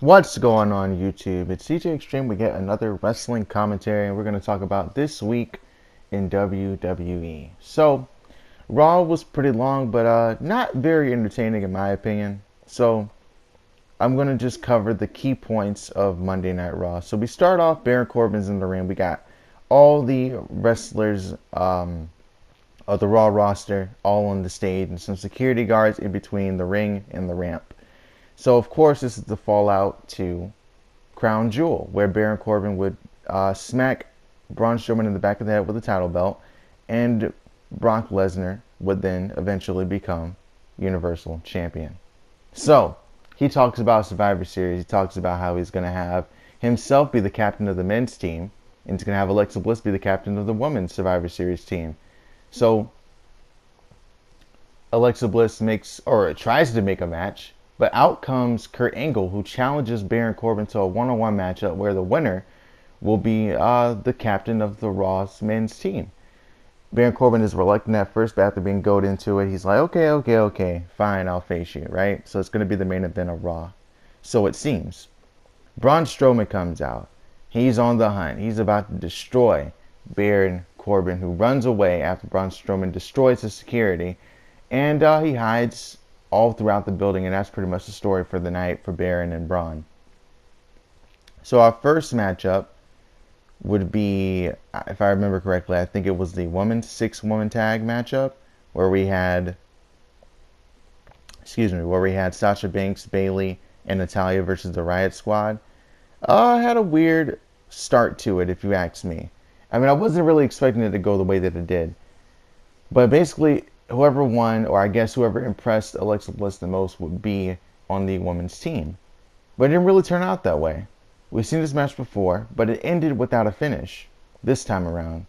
What's going on YouTube? It's CJ Extreme. We get another wrestling commentary, and we're going to talk about this week in WWE. So, Raw was pretty long, but not very entertaining in my opinion. So, I'm going to just cover the key points of Monday Night Raw. So, we start off, Baron Corbin's in the ring. We got all the wrestlers of the Raw roster all on the stage, and some security guards in between the ring and the ramp. So, of course, this is the fallout to Crown Jewel, where Baron Corbin would smack Braun Strowman in the back of the head with a title belt, and Brock Lesnar would then eventually become Universal Champion. So, he talks about Survivor Series. He talks about how he's going to have himself be the captain of the men's team, and he's going to have Alexa Bliss be the captain of the women's Survivor Series team. So, Alexa Bliss makes, or tries to make a match, but out comes Kurt Angle, who challenges Baron Corbin to a one-on-one matchup where the winner will be the captain of the Raw's men's team. Baron Corbin is reluctant at first, but after being goaded into it, he's like, okay, fine, I'll face you, right? So it's going to be the main event of Raw. So it seems. Braun Strowman comes out. He's on the hunt. He's about to destroy Baron Corbin, who runs away after Braun Strowman destroys his security, and he hides all throughout the building, and that's pretty much the story for the night for Baron and Braun. So our first matchup would be, if I remember correctly, I think it was the women's 6-woman tag matchup where we had, Sasha Banks, Bayley, and Natalya versus the Riot Squad. Had a weird start to it, if you ask me. I mean, I wasn't really expecting it to go the way that it did. But basically, whoever won, or I guess whoever impressed Alexa Bliss the most, would be on the women's team. But it didn't really turn out that way. We've seen this match before, but it ended without a finish. This time around,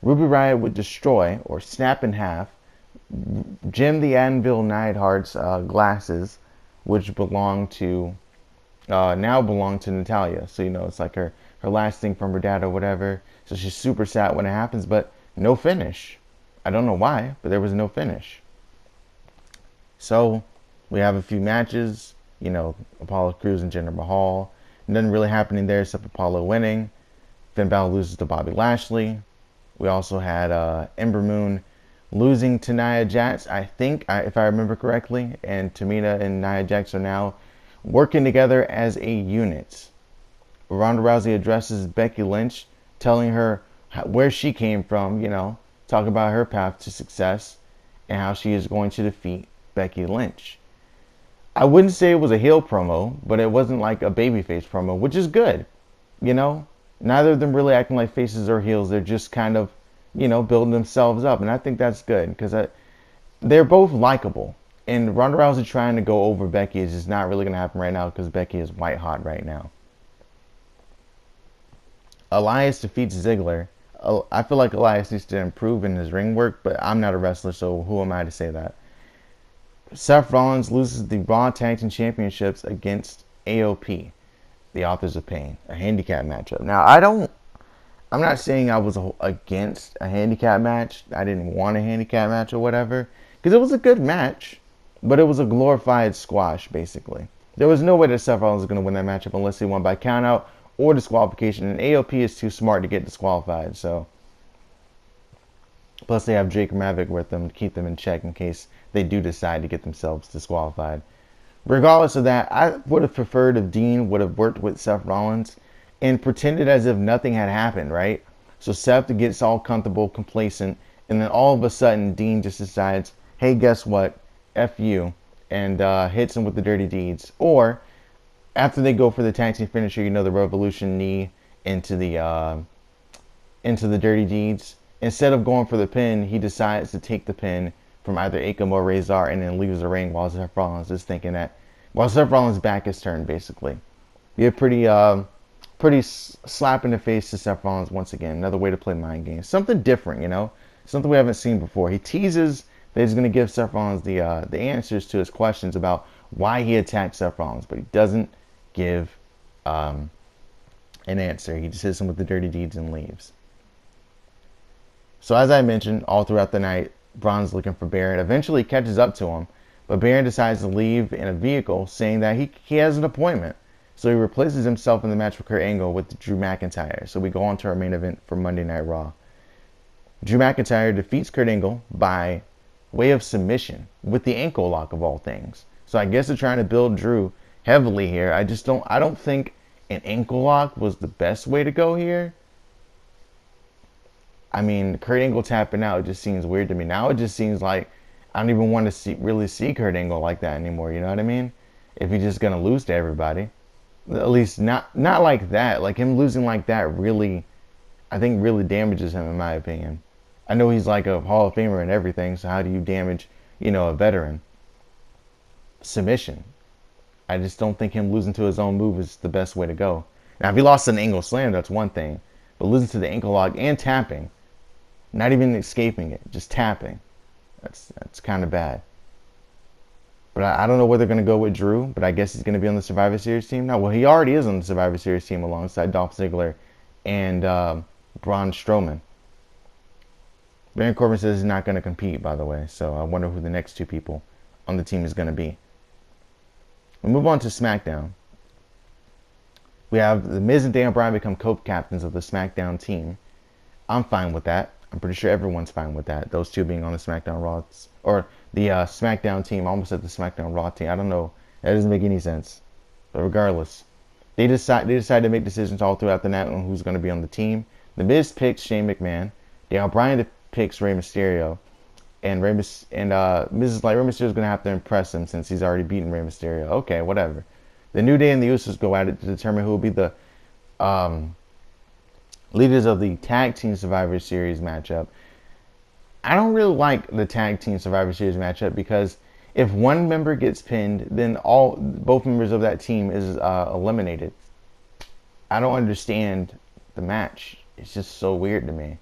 Ruby Riott would destroy, or snap in half, Jim the Anvil Neidhart's glasses, which now belong to Natalya. So, it's like her last thing from her dad or whatever. So she's super sad when it happens, but no finish. I don't know why, but there was no finish. So we have a few matches, Apollo Crews and Jinder Mahal. Nothing really happening there except Apollo winning. Finn Balor loses to Bobby Lashley. We also had Ember Moon losing to Nia Jax, I think, if I remember correctly. And Tamina and Nia Jax are now working together as a unit. Ronda Rousey addresses Becky Lynch, telling her where she came from, talk about her path to success and how she is going to defeat Becky Lynch. I wouldn't say it was a heel promo, but it wasn't like a babyface promo, which is good. Neither of them really acting like faces or heels. They're just kind of, building themselves up. And I think that's good because they're both likable. And Ronda Rousey trying to go over Becky is just not really going to happen right now because Becky is white hot right now. Elias defeats Ziggler. I feel like Elias needs to improve in his ring work, but I'm not a wrestler, so who am I to say that? Seth Rollins loses the Raw Tag Team Championships against AOP, the Authors of Pain, a handicap matchup. Now, I'm not saying I was against a handicap match. I didn't want a handicap match or whatever, because it was a good match, but it was a glorified squash, basically. There was no way that Seth Rollins was going to win that matchup unless he won by countout or disqualification, and AOP is too smart to get disqualified, so. Plus, they have Jake Maverick with them to keep them in check in case they do decide to get themselves disqualified. Regardless of that, I would have preferred if Dean would have worked with Seth Rollins and pretended as if nothing had happened, right? So Seth gets all comfortable, complacent, and then all of a sudden, Dean just decides, hey, guess what? F you, and hits him with the dirty deeds. Or, after they go for the tag team finisher, the Revolution knee into the dirty deeds. Instead of going for the pin, he decides to take the pin from either Akam or Razor and then leaves the ring while Seth Rollins is thinking that, while Seth Rollins' back is turned, basically. Be a pretty slap in the face to Seth Rollins once again. Another way to play mind games. Something different, Something we haven't seen before. He teases that he's going to give Seth Rollins the answers to his questions about why he attacked Seth Rollins, but he doesn't give an answer. He just hits him with the dirty deeds and leaves. So as I mentioned, all throughout the night, Braun's looking for Baron. Eventually catches up to him, but Baron decides to leave in a vehicle saying that he has an appointment. So he replaces himself in the match with Kurt Angle with Drew McIntyre. So we go on to our main event for Monday Night Raw. Drew McIntyre defeats Kurt Angle by way of submission with the ankle lock of all things. So I guess they're trying to build Drew heavily here. I don't think an ankle lock was the best way to go here. I mean, Kurt Angle tapping out just seems weird to me. Now it just seems like I don't even want to really see Kurt Angle like that anymore. You know what I mean? If he's just gonna lose to everybody, at least not like that. Like him losing like that really, I think really damages him in my opinion. I know he's like a Hall of Famer and everything. So how do you damage, a veteran? Submission. I just don't think him losing to his own move is the best way to go. Now, if he lost an angle slam, that's one thing. But losing to the ankle lock and tapping, not even escaping it, just tapping, that's kind of bad. But I don't know where they're going to go with Drew, but I guess he's going to be on the Survivor Series team now. Well, he already is on the Survivor Series team alongside Dolph Ziggler and Braun Strowman. Baron Corbin says he's not going to compete, by the way. So I wonder who the next two people on the team is going to be. We move on to SmackDown. We have The Miz and Daniel Bryan become co-captains of the SmackDown team. I'm fine with that. I'm pretty sure everyone's fine with that. Those two being on the SmackDown Raw, or the SmackDown team. I almost said the SmackDown Raw team. I don't know. That doesn't make any sense. But regardless, they decide to make decisions all throughout the night on who's going to be on the team. The Miz picks Shane McMahon. Daniel Bryan picks Rey Mysterio. And Miz is like, Rey Mysterio's going to have to impress him since he's already beaten Rey Mysterio. Okay, whatever. The New Day and the Usos go at it to determine who will be the leaders of the Tag Team Survivor Series matchup. I don't really like the Tag Team Survivor Series matchup because if one member gets pinned, then both members of that team is eliminated. I don't understand the match. It's just so weird to me,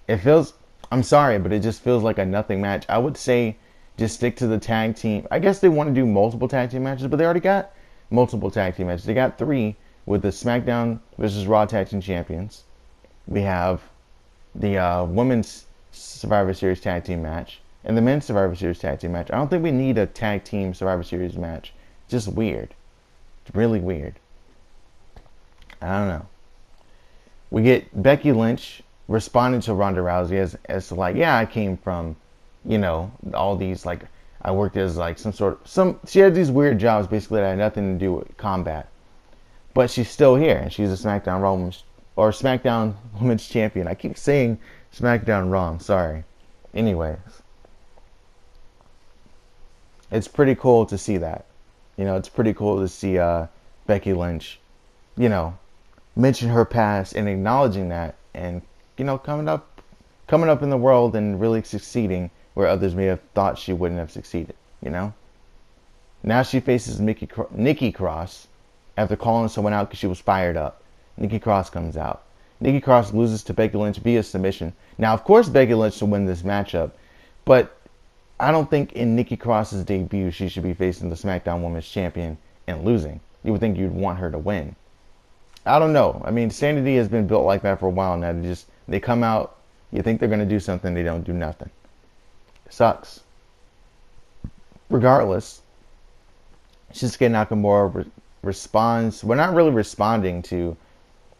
It feels, I'm sorry, but it just feels like a nothing match. I would say just stick to the tag team. I guess they want to do multiple tag team matches, but they already got multiple tag team matches. They got 3 with the SmackDown versus Raw Tag Team Champions. We have the Women's Survivor Series Tag Team match and the Men's Survivor Series Tag Team match. I don't think we need a Tag Team Survivor Series match. It's just weird. It's really weird. I don't know. We get Becky Lynch responding to Ronda Rousey as to like, yeah, I came from, all these, like, I worked as like she had these weird jobs basically that had nothing to do with combat. But she's still here, and she's a SmackDown Raw or SmackDown Women's Champion. I keep saying SmackDown Raw, I'm sorry. Anyways, it's pretty cool to see that. It's pretty cool to see Becky Lynch, mention her past and acknowledging that, and coming up in the world and really succeeding where others may have thought she wouldn't have succeeded. Now she faces Nikki Cross. After calling someone out because she was fired up, Nikki Cross comes out. Nikki Cross loses to Becky Lynch via submission. Now, of course, Becky Lynch should win this matchup, but I don't think in Nikki Cross's debut she should be facing the SmackDown Women's Champion and losing. You would think you'd want her to win. I don't know. I mean, Sanity has been built like that for a while now. They come out, you think they're going to do something, they don't do nothing. It sucks. Regardless, Shinsuke Nakamura responds. We're not really responding to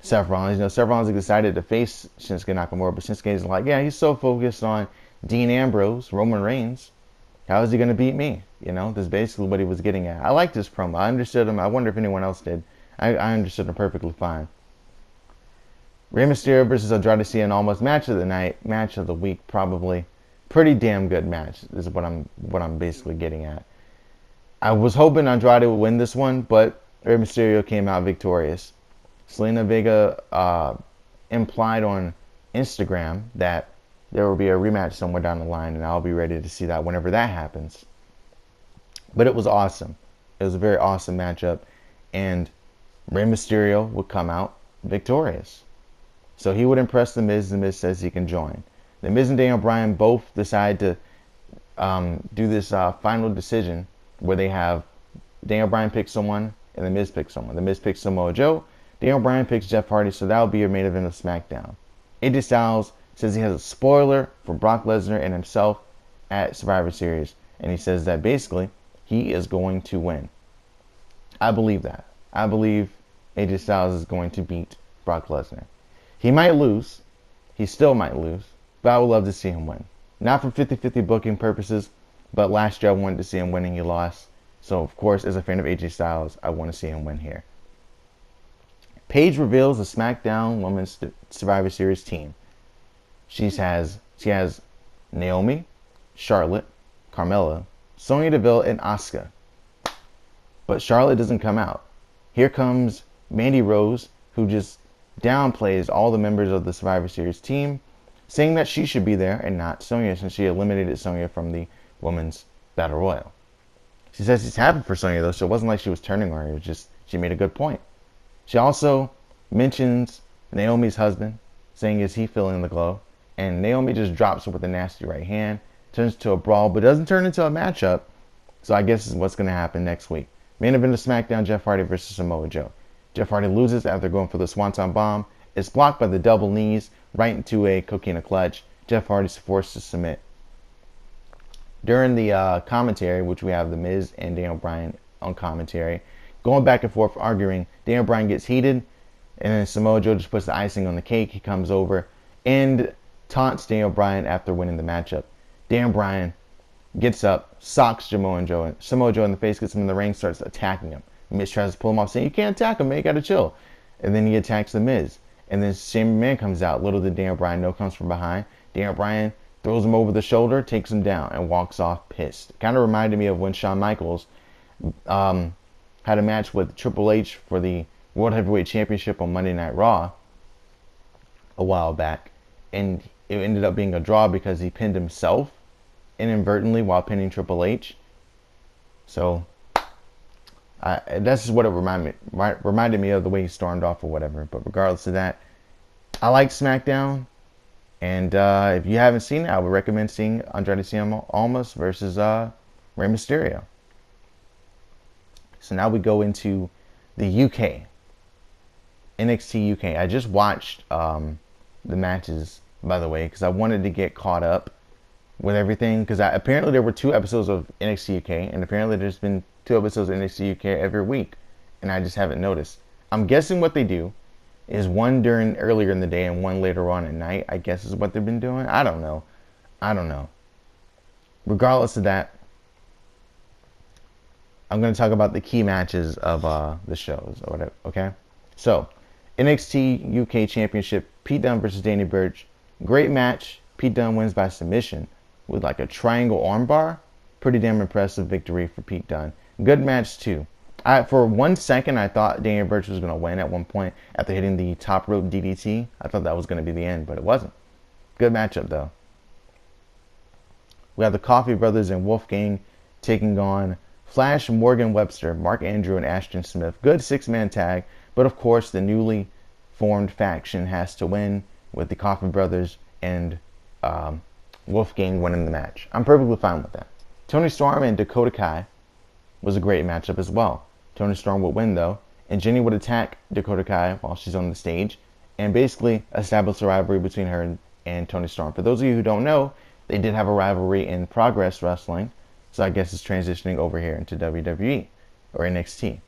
Seth Rollins. Seth Rollins decided to face Shinsuke Nakamura, but Shinsuke is like, yeah, he's so focused on Dean Ambrose, Roman Reigns. How is he going to beat me? That's basically what he was getting at. I liked this promo. I understood him. I wonder if anyone else did. I understood him perfectly fine. Rey Mysterio versus Andrade Cien, almost match of the night, match of the week, probably. Pretty damn good match is what I'm basically getting at. I was hoping Andrade would win this one, but Rey Mysterio came out victorious. Selena Vega implied on Instagram that there will be a rematch somewhere down the line, and I'll be ready to see that whenever that happens. But it was awesome. It was a very awesome matchup, and Rey Mysterio would come out victorious. So he would impress The Miz. The Miz says he can join. The Miz and Daniel Bryan both decide to do this final decision where they have Daniel Bryan pick someone and The Miz picks someone. The Miz picks Samoa Joe. Daniel Bryan picks Jeff Hardy, so that will be your main event of SmackDown. AJ Styles says he has a spoiler for Brock Lesnar and himself at Survivor Series, and he says that basically he is going to win. I believe that. I believe AJ Styles is going to beat Brock Lesnar. He might lose. He still might lose. But I would love to see him win. Not for 50-50 booking purposes, but last year I wanted to see him win and he lost. So, of course, as a fan of AJ Styles, I want to see him win here. Paige reveals the SmackDown Women's Survivor Series team. She has Naomi, Charlotte, Carmella, Sonya Deville, and Asuka. But Charlotte doesn't come out. Here comes Mandy Rose, who just downplays all the members of the Survivor Series team, saying that she should be there and not Sonya, since she eliminated Sonya from the Women's Battle Royal. She says she's happy for Sonya, though, so it wasn't like she was turning on her. It was just she made a good point. She also mentions Naomi's husband, saying, is he feeling the glow? And Naomi just drops her with a nasty right hand, turns to a brawl, but doesn't turn into a matchup. So I guess this is what's going to happen next week. Main event of SmackDown, Jeff Hardy versus Samoa Joe. Jeff Hardy loses after going for the Swanton Bomb. It's blocked by the double knees right into a coquina clutch. Jeff Hardy's forced to submit. During the commentary, which we have The Miz and Daniel Bryan on commentary, going back and forth arguing, Daniel Bryan gets heated, and then Samoa Joe just puts the icing on the cake. He comes over and taunts Daniel Bryan after winning the matchup. Daniel Bryan gets up, socks Samoa Joe in the face, gets him in the ring, starts attacking him. Miz tries to pull him off, saying, you can't attack him, man, you gotta chill. And then he attacks The Miz. And then Shane McMahon comes out. Little did Daniel Bryan know, comes from behind. Daniel Bryan throws him over the shoulder, takes him down, and walks off pissed. Kind of reminded me of when Shawn Michaels had a match with Triple H for the World Heavyweight Championship on Monday Night Raw a while back. And it ended up being a draw because he pinned himself inadvertently while pinning Triple H. So that's just what it reminded me of, the way he stormed off or whatever. But regardless of that, I like SmackDown. And if you haven't seen it, I would recommend seeing Andrade Cien Almas versus Rey Mysterio. So now we go into the UK. NXT UK. I just watched the matches, by the way, because I wanted to get caught up with everything. Because apparently there were 2 episodes of NXT UK, and apparently there's been 2 episodes of NXT UK every week, and I just haven't noticed. I'm guessing what they do is one earlier in the day and one later on at night. I guess is what they've been doing. I don't know. Regardless of that, I'm going to talk about the key matches of the shows or whatever. Okay, so NXT UK Championship, Pete Dunne versus Danny Burch. Great match. Pete Dunne wins by submission with like a triangle armbar. Pretty damn impressive victory for Pete Dunne. Good match too. For 1 second, I thought Daniel Burch was going to win at one point after hitting the top rope DDT. I thought that was going to be the end, but it wasn't. Good matchup, though. We have the Coffey Brothers and Wolfgang taking on Flash, Morgan Webster, Mark Andrew, and Ashton Smith. Good 6-man tag, but of course, the newly formed faction has to win, with the Coffey Brothers and Wolfgang winning the match. I'm perfectly fine with that. Tony Storm and Dakota Kai was a great matchup as well. Tony Storm would win, though, and Jenny would attack Dakota Kai while she's on the stage and basically establish a rivalry between her and Tony Storm. For those of you who don't know, they did have a rivalry in Progress Wrestling, so I guess it's transitioning over here into WWE or NXT.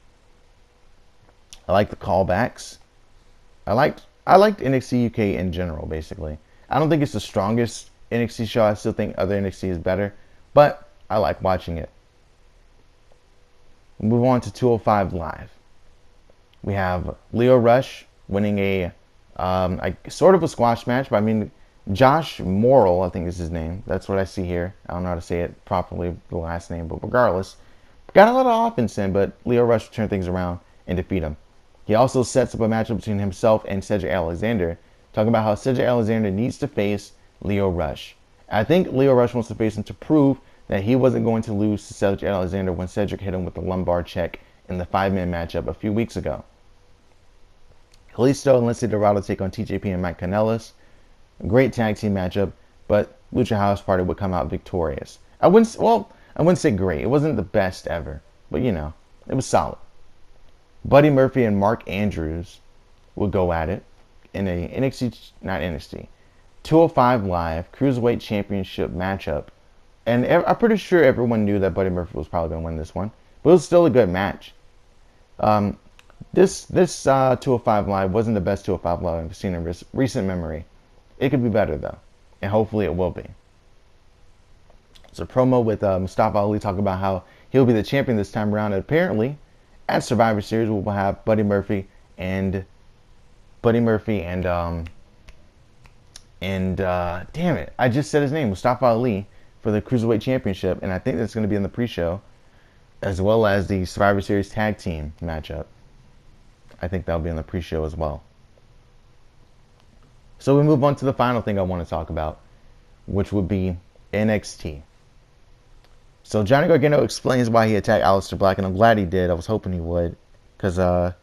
I like the callbacks. I liked NXT UK in general, basically. I don't think it's the strongest NXT show. I still think other NXT is better, but I like watching it. We'll move on to 205 Live. We have Leo Rush winning a sort of a squash match, but I mean, Josh Morrill, I think is his name. That's what I see here. I don't know how to say it properly, the last name, but regardless, got a lot of offense in, but Leo Rush turned things around and defeat him. He also sets up a matchup between himself and Cedric Alexander, talking about how Cedric Alexander needs to face Leo Rush. I think Leo Rush wants to face him to prove that he wasn't going to lose to Cedric Alexander when Cedric hit him with the lumbar check in the 5-man matchup a few weeks ago. Kalisto and Lindsay Dorado take on TJP and Mike Kanellis. A great tag team matchup, but Lucha House Party would come out victorious. I wouldn't say great. It wasn't the best ever, but you know, it was solid. Buddy Murphy and Mark Andrews would go at it in a 205 Live Cruiserweight Championship matchup. And I'm pretty sure everyone knew that Buddy Murphy was probably going to win this one, but it was still a good match. This 205 Live wasn't the best 205 Live I've seen in recent memory. It could be better though, and hopefully it will be. It's a promo with Mustafa Ali talking about how he'll be the champion this time around, and apparently at Survivor Series we will have Buddy Murphy and damn it, I just said his name, Mustafa Ali, for the Cruiserweight Championship, and I think that's going to be in the pre-show, as well as the Survivor Series Tag Team matchup. I think that'll be in the pre-show as well. So we move on to the final thing I want to talk about, which would be NXT. So Johnny Gargano explains why he attacked Aleister Black, and I'm glad he did. I was hoping he would, because I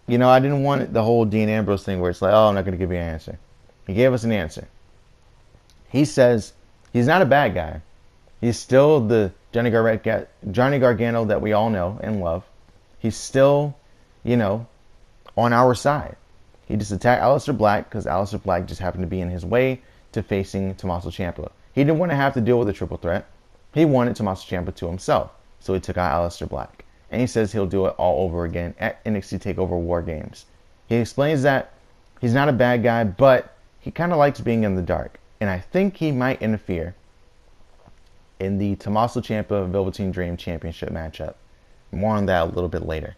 didn't want the whole Dean Ambrose thing where it's like, oh, I'm not going to give you an answer. He gave us an answer. He says he's not a bad guy. He's still the Johnny Gargano that we all know and love. He's still, on our side. He just attacked Aleister Black because Aleister Black just happened to be in his way to facing Tommaso Ciampa. He didn't want to have to deal with a triple threat. He wanted Tommaso Ciampa to himself. So he took out Aleister Black. And he says he'll do it all over again at NXT TakeOver War Games. He explains that he's not a bad guy, but he kind of likes being in the dark. And I think he might interfere in the Tommaso Ciampa Velveteen Dream Championship matchup. More on that a little bit later.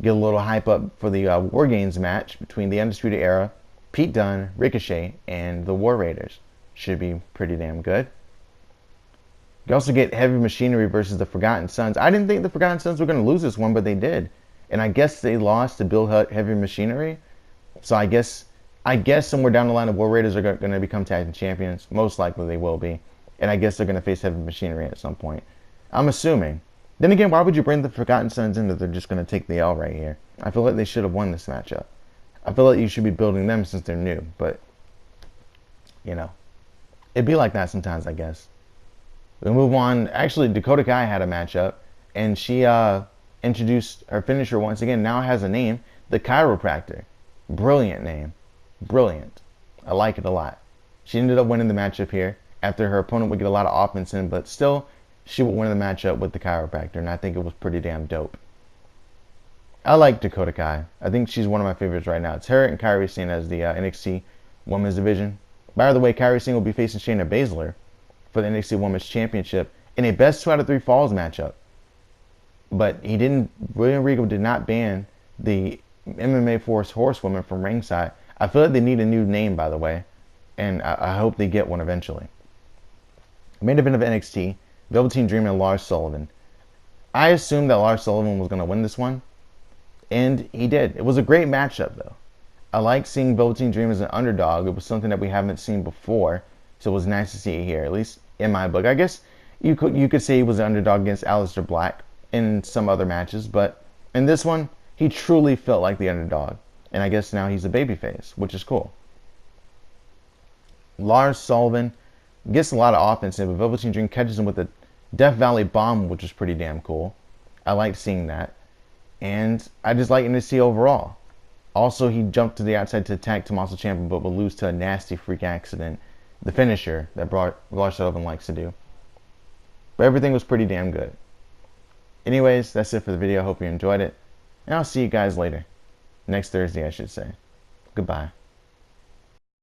Get a little hype up for the War Games match between the Undisputed Era, Pete Dunne, Ricochet, and the War Raiders. Should be pretty damn good. You also get Heavy Machinery versus the Forgotten Sons. I didn't think the Forgotten Sons were going to lose this one, but they did. And I guess they lost to Bill Heavy Machinery. So I guess somewhere down the line the War Raiders are going to become tag team champions. Most likely they will be. And I guess they're going to face Heavy Machinery at some point. I'm assuming. Then again, why would you bring the Forgotten Sons in if they're just going to take the L right here? I feel like they should have won this matchup. I feel like you should be building them since they're new. But, it'd be like that sometimes, I guess. We move on. Actually, Dakota Kai had a matchup, and she introduced her finisher once again. Now it has a name, the Chiropractor. Brilliant name. Brilliant. I like it a lot. She ended up winning the matchup here after her opponent would get a lot of offense in, but still, she would win the matchup with the Chiropractor, and I think it was pretty damn dope. I like Dakota Kai. I think she's one of my favorites right now. It's her and Kairi Sane as the NXT Women's Division. By the way, Kairi Sane will be facing Shayna Baszler for the NXT Women's Championship in a best 2 out of 3 falls matchup. But William Regal did not ban the MMA Force Horsewomen from ringside. I feel like they need a new name, by the way, and I hope they get one eventually. Main event of NXT, Velveteen Dream and Lars Sullivan. I assumed that Lars Sullivan was going to win this one, and he did. It was a great matchup, though. I like seeing Velveteen Dream as an underdog. It was something that we haven't seen before, so it was nice to see it here, at least in my book. I guess you could say he was an underdog against Aleister Black in some other matches, but in this one, he truly felt like the underdog. And I guess now he's a babyface, which is cool. Lars Sullivan gets a lot of offense in, but Velveteen Dream catches him with a Death Valley Bomb, which is pretty damn cool. I like seeing that. And I just like NXT overall. Also, he jumped to the outside to attack Tommaso Ciampa, but will lose to a nasty freak accident. The finisher that Lars Sullivan likes to do. But everything was pretty damn good. Anyways, that's it for the video. I hope you enjoyed it. And I'll see you guys later. Next Thursday, I should say. Goodbye.